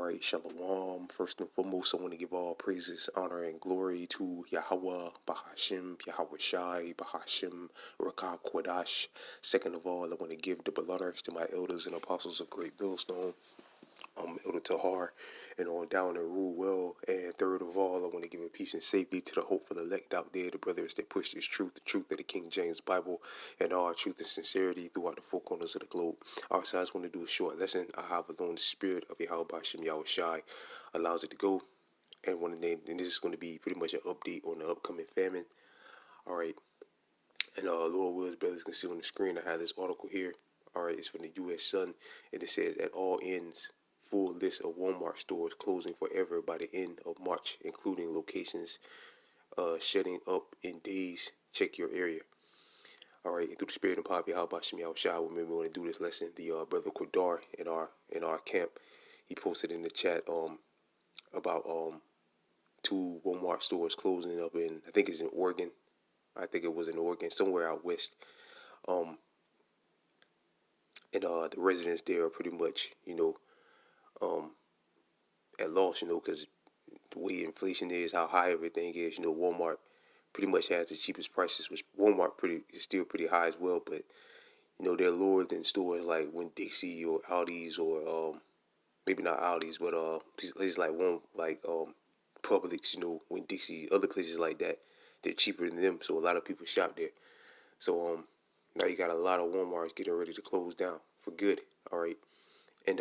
right, Shalom. First and foremost, I want to give all praises, honor, and glory to Yahweh, Bahashim, Yahweh Shai, Bahashim, Rakah Kodash. Second of all, I want to give double honors to my elders and apostles of Great Millstone, Elder Tahar, and on down and rule well. And third of all, I want to give a peace and safety to the hopeful elect out there, the brothers that push this truth, the truth of the King James Bible, and all truth and sincerity throughout the four corners of the globe. Also, I just want to do a short lesson. I have alone the spirit of Yahweh Bashim Yahweh Shai allows it to go. And one of the, and this is going to be pretty much an update on the upcoming famine. All right. And Lord Wills, brothers can see on the screen, I have this article here. All right, it's from the U.S. Sun, and it says at all ends, full list of Walmart stores closing forever by the end of March, including locations shutting up in days. Check your area. All right, and through the spirit and power of Yahweh Shem Yahweh Shai, we want to do this lesson. The brother Kodar in our camp, he posted in the chat about two Walmart stores closing up in, I think it's in Oregon. I think it was in Oregon, somewhere out west. Um, and the residents there are pretty much, at loss, because the way inflation is, how high everything is, Walmart pretty much has the cheapest prices, which Walmart is still pretty high as well, but they're lower than stores like Winn-Dixie or Aldi's or maybe not Aldi's, but places like Publix, Winn-Dixie, other places like that, they're cheaper than them, so a lot of people shop there. So now you got a lot of Walmarts getting ready to close down for good. All right, and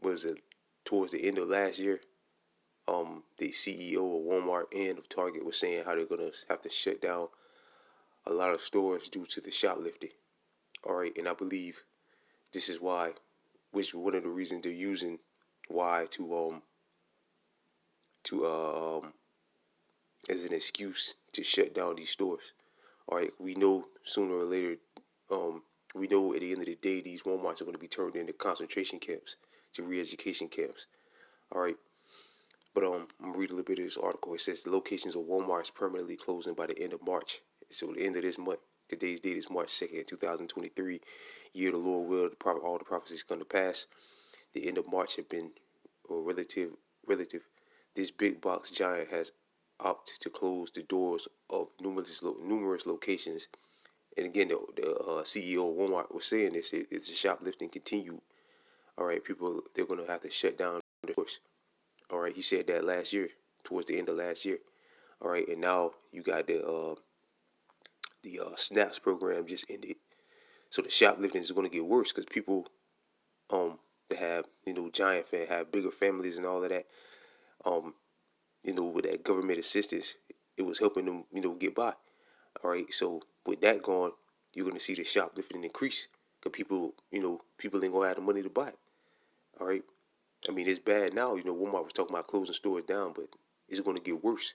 was it towards the end of last year? The CEO of Walmart and of Target was saying how they're gonna have to shut down a lot of stores due to the shoplifting. All right, and I believe this is why, which one of the reasons they're using why to as an excuse to shut down these stores. All right, we know sooner or later, we know at the end of the day, these Walmarts are going to be turned into concentration camps, to re-education camps. All right, but I'm gonna read a little bit of this article. It says the locations of Walmart's permanently closing by the end of March. So the end of this month, today's date is March 2nd, 2023. Year the Lord will, all the prophecies come to pass. The end of March have been relative. This big box giant has opted to close the doors of numerous locations. And again, the CEO of Walmart was saying this. It's a shoplifting continued. All right, people, they're going to have to shut down the doors. All right, he said that last year, towards the end of last year. All right, and now you got the SNAPS program just ended. So the shoplifting is going to get worse because people that have have bigger families and all of that, with that government assistance, it was helping them get by. All right, so with that gone, you're going to see the shoplifting increase because people ain't gonna have the money to buy it. All right, I mean it's bad now. Walmart was talking about closing stores down, but it's going to get worse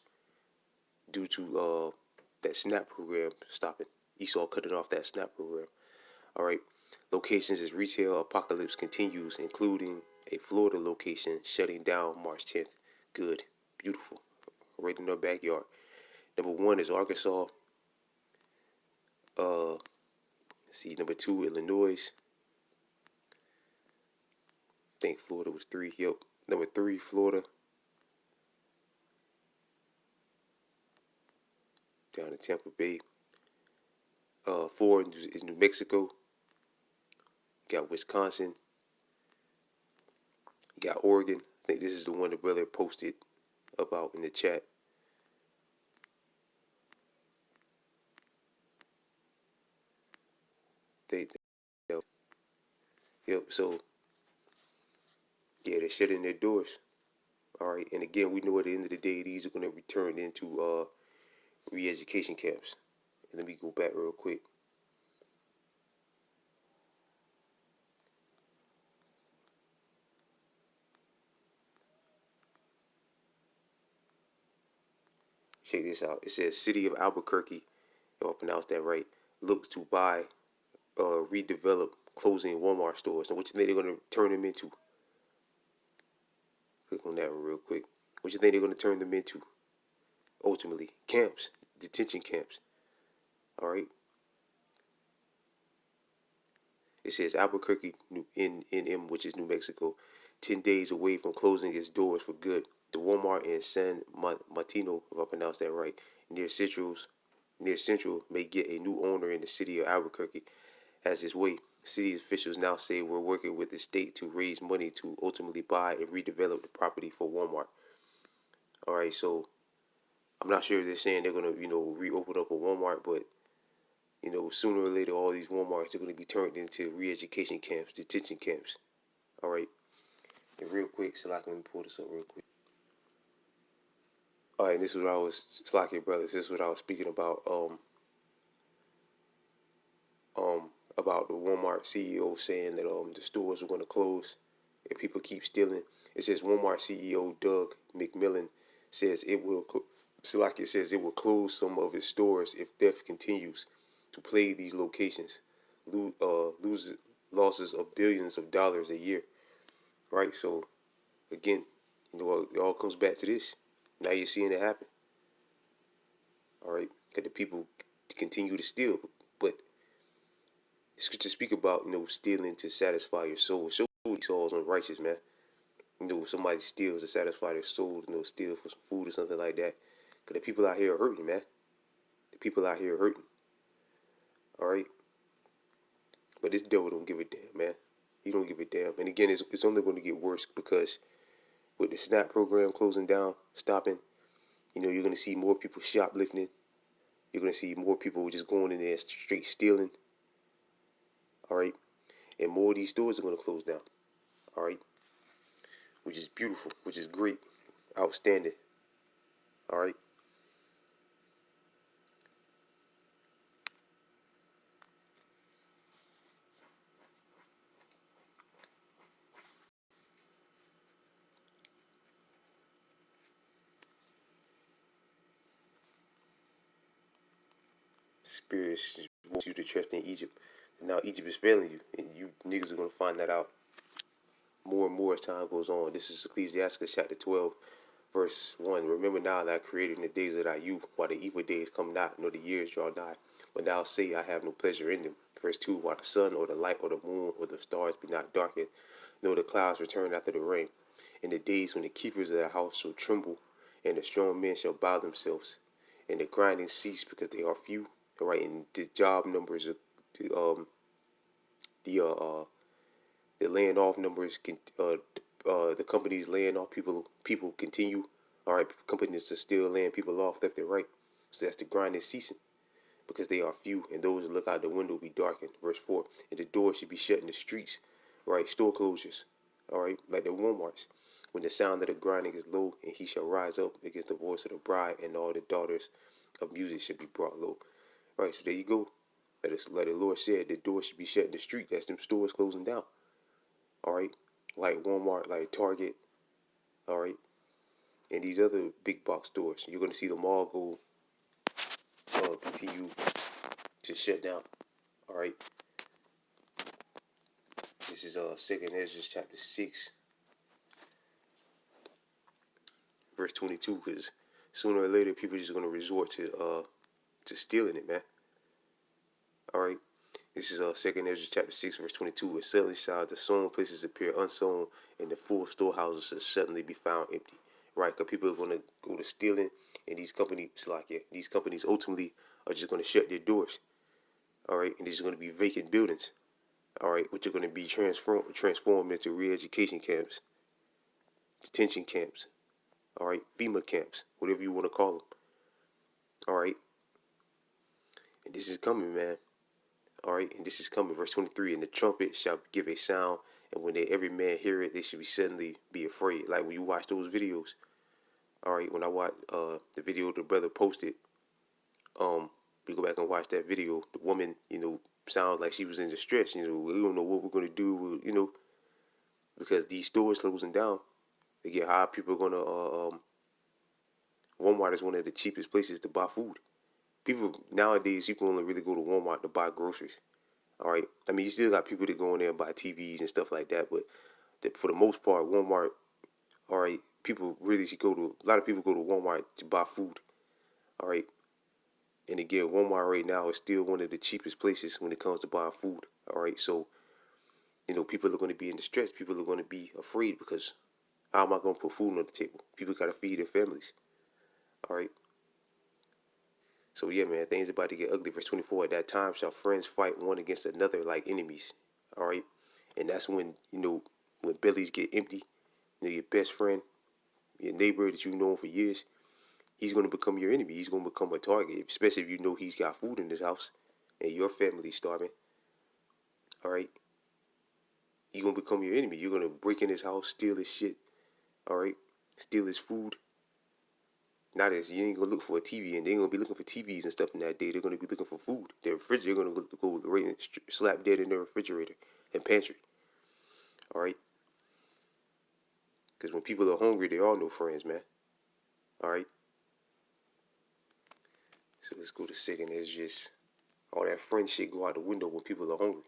due to that SNAP program stopping. Esau cutting off that SNAP program. All right. Locations as retail apocalypse continues, including a Florida location shutting down March 10th. Good. Beautiful. Right in our backyard. Number one is Arkansas. Number two, Illinois. I think Florida was three. Yep. Number three, Florida. Down in Tampa Bay. Four is New Mexico. Got Wisconsin. Got Oregon. I think this is the one the brother posted about in the chat. Yep. So yeah, they're shutting their doors. All right, and again, we know at the end of the day, these are going to return into re-education camps. And let me go back real quick. Check this out. It says City of Albuquerque, if I pronounced that right, looks to buy, redevelop, closing Walmart stores. Now, what you think they're going to turn them into? Click on that real quick. What you think they're going to turn them into? Ultimately, camps, detention camps. All right. It says Albuquerque, NM, which is New Mexico, 10 days away from closing its doors for good. The Walmart in San Martino, if I pronounced that right, near Central's near Central may get a new owner in the city of Albuquerque has its way. City officials now say we're working with the state to raise money to ultimately buy and redevelop the property for Walmart. All right, so I'm not sure if they're saying they're gonna, reopen up a Walmart, but sooner or later, all these Walmarts are gonna be turned into re-education camps, detention camps. All right, and real quick, so let me pull this up real quick. All right, and this is what I was, Slocky Brothers. This is what I was speaking about the Walmart CEO saying that the stores are going to close if people keep stealing. It says Walmart CEO Doug McMillan says it will, Slocky says it will close some of its stores if theft continues to plague these locations, lose losses of billions of dollars a year. Right, so again, it all comes back to this. Now you're seeing it happen. All right, that the people continue to steal, but the scriptures speak about stealing to satisfy your soul. Show Esau's unrighteous, man. Somebody steals to satisfy their soul, steal for some food or something like that. Cause the people out here are hurting, man. The people out here are hurting. All right, but this devil don't give a damn, man. He don't give a damn. And again, it's only going to get worse because with the SNAP program closing down, stopping, you're going to see more people shoplifting. You're going to see more people just going in there straight stealing. All right, and more of these stores are going to close down. All right, which is beautiful, which is great, outstanding. All right. Spirit wants you to trust in Egypt. And now Egypt is failing you, and you niggas are gonna find that out more and more as time goes on. This is Ecclesiastes chapter 12, verse 1. Remember now that I created in the days of thy youth, while the evil days come not, nor the years draw nigh. But thou say, I have no pleasure in them. Verse 2. While the sun or the light or the moon or the stars be not darkened, nor the clouds return after the rain. In the days when the keepers of the house shall tremble, and the strong men shall bow themselves, and the grinding cease because they are few. Right, and the job numbers, the the uh, uh the laying off numbers can the companies laying off people continue. All right, companies are still laying people off left and right. So that's the grind is ceasing because they are few, and those that look out the window will be darkened. Verse 4. And the door should be shut in the streets. Right, store closures. All right, like the Walmarts. When the sound of the grinding is low, and he shall rise up against the voice of the bride, and all the daughters of music should be brought low. Right, so there you go. Like the Lord said, the door should be shut in the street. That's them stores closing down. All right, like Walmart, like Target. All right, and these other big box stores. You're gonna see them all go continue to shut down. All right, this is Second Ezra chapter 6, verse 22. Because sooner or later, people are just gonna resort to stealing it, man. All right. This is Second Ezra chapter 6, verse 22. And suddenly shall the sown places appear unsown, and the full storehouses shall suddenly be found empty. Right? Because people are going to go to stealing, and these companies ultimately are just going to shut their doors. All right, and these are going to be vacant buildings. All right, which are going to be transformed into re-education camps, detention camps. All right, FEMA camps, whatever you want to call them. All right, and this is coming, man. All right, and this is coming, verse 23. And the trumpet shall give a sound, and when every man hear it, they should be suddenly be afraid. Like when you watch those videos. All right, when I watch the video the brother posted, we go back and watch that video. The woman, sounds like she was in distress. We don't know what we're gonna do. Because these stores closing down. Again, how people are gonna. Walmart is one of the cheapest places to buy food. People only really go to Walmart to buy groceries. All right. I mean, you still got people that go in there and buy TVs and stuff like that, but for the most part, Walmart. All right. A lot of people go to Walmart to buy food. All right. And again, Walmart right now is still one of the cheapest places when it comes to buying food. All right. So People are going to be in distress. People are going to be afraid because how am I going to put food on the table? People got to feed their families. All right. So yeah, man, things about to get ugly. Verse 24. At that time shall friends fight one against another like enemies. All right. And that's when when bellies get empty. Your best friend, your neighbor that you've known for years, he's going to become your enemy. He's going to become a target, especially if you know he's got food in his house and your family's starving. All right. He's going to become your enemy. You're going to break in his house, steal his shit. All right. Steal his food. Not as you ain't gonna look for a TV, and they ain't gonna be looking for TVs and stuff in that day. They're gonna be looking for food. Their refrigerator gonna go right and slap dead in their refrigerator and pantry. All right, because when people are hungry, they all know friends, man. All right, so let's go to second. It's just all that friend shit go out the window when people are hungry.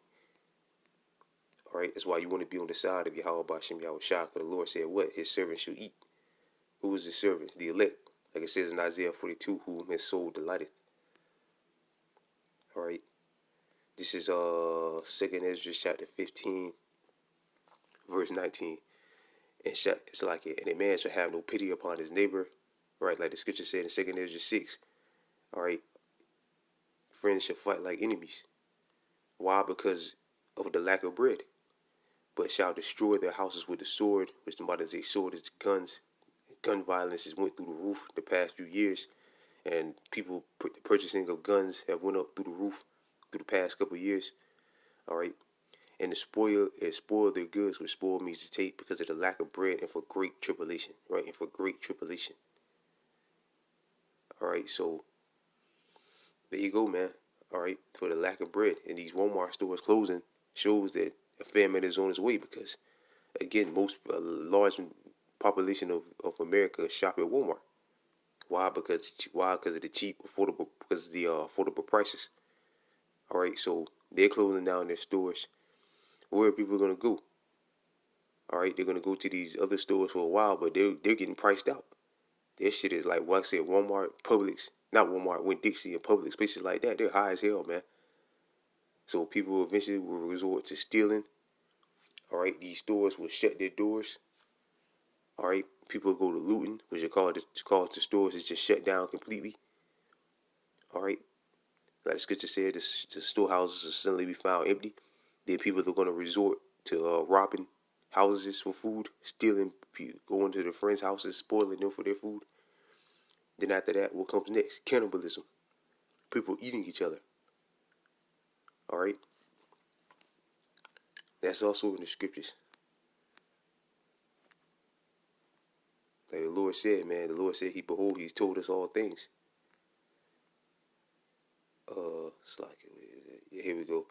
All right, that's why you want to be on the side of Yahweh Bashem Yahweh Shah. The Lord said, "What his servant shall eat." Who is the servant? The elect, like it says in Isaiah 42, whom his soul delighteth. All right, this is Second Ezra chapter 15, verse 19. It's like it, and a man shall have no pity upon his neighbor, right? Like the scripture said in Second Ezra 6. All right, friends shall fight like enemies. Why? Because of the lack of bread. But shall destroy their houses with the sword, which the modern day sword is guns. Gun violence has went through the roof the past few years, and people the purchasing of guns have went up through the roof through the past couple of years. All right, and the spoil their goods, which spoil means to take because of the lack of bread and for great tribulation, right? And for great tribulation. All right, so there you go, man. All right, for the lack of bread and these Walmart stores closing shows that a famine is on its way because, again, most large population of America shop at Walmart. Why? Because of the cheap, affordable, because of the affordable prices. All right, so they're closing down their stores. Where are people gonna go? All right, they're gonna go to these other stores for a while, but they're getting priced out. Their shit is like, what I said, Walmart, Publix, not Walmart, Winn-Dixie and Publix, places like that. They're high as hell, man. So people eventually will resort to stealing. All right, these stores will shut their doors. All right, people go to looting, which cause the stores to just shut down completely. All right, like the scripture said, the storehouses will suddenly be found empty. Then people are going to resort to robbing houses for food, stealing, going to their friends' houses, spoiling them for their food. Then after that, what comes next? Cannibalism. People eating each other. All right, that's also in the scriptures. Like the Lord said, man, the Lord said, He's told us all things. It's like, yeah, here we go.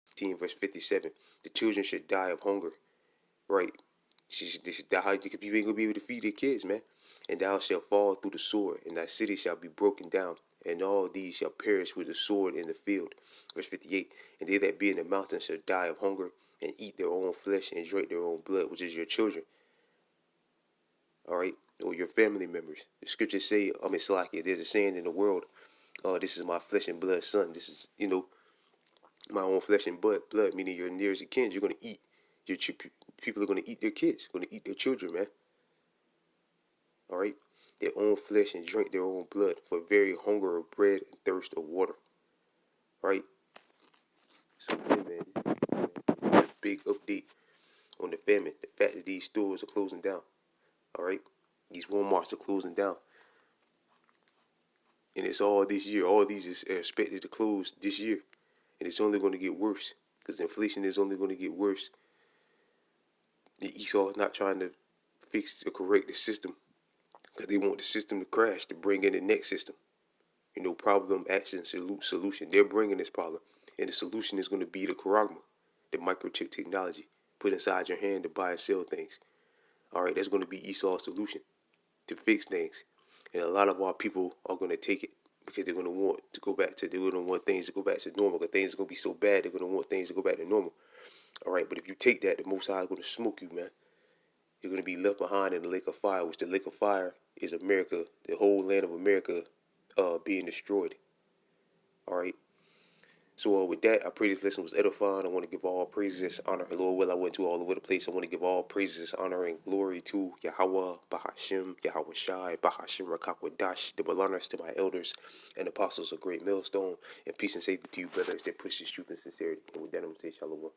15 verse 57. The children should die of hunger, right? They should die because you ain't gonna be able to feed their kids, man. And thou shalt fall through the sword, and thy city shall be broken down, and all these shall perish with the sword in the field. Verse 58. And they that be in the mountains shall die of hunger, and eat their own flesh, and drink their own blood, which is your children. All right, or your family members. The scriptures say, it's like there's a saying in the world, this is my flesh and blood son. This is, my own flesh and blood, meaning your nearest kin. You're gonna eat your people are gonna eat their kids, gonna eat their children, man. All right, their own flesh and drink their own blood for very hunger of bread and thirst of water. Right. So yeah, man, big update on the famine. The fact that these stores are closing down. All right, these WalMarts are closing down, and it's all this year. All these is expected to close this year, and it's only going to get worse because inflation is only going to get worse. The Esau is not trying to fix or correct the system because they want the system to crash to bring in the next system. Problem, action, solution. They're bringing this problem, and the solution is going to be the charagma, the microchip technology put inside your hand to buy and sell things. All right, that's going to be Esau's solution to fix things, and a lot of our people are going to take it because they're going to want to go back to. They're going to want things to go back to normal. Because things are going to be so bad, they're going to want things to go back to normal. All right, but if you take that, the Most High is going to smoke you, man. You're going to be left behind in the lake of fire, which the lake of fire is America, the whole land of America, being destroyed. All right. So with that, I pray this lesson was edifying. I want to give all praises, honor, Lord. Will I went to all over the place. I want to give all praises, honor, and glory to Yahweh, Bahashim, Yahweh Shai, Bahashim Rakakwadash, the belongers to my elders and apostles of Great Millstone, and peace and safety to you, brothers that push this truth and sincerity. And with that, I'm going to say shalom.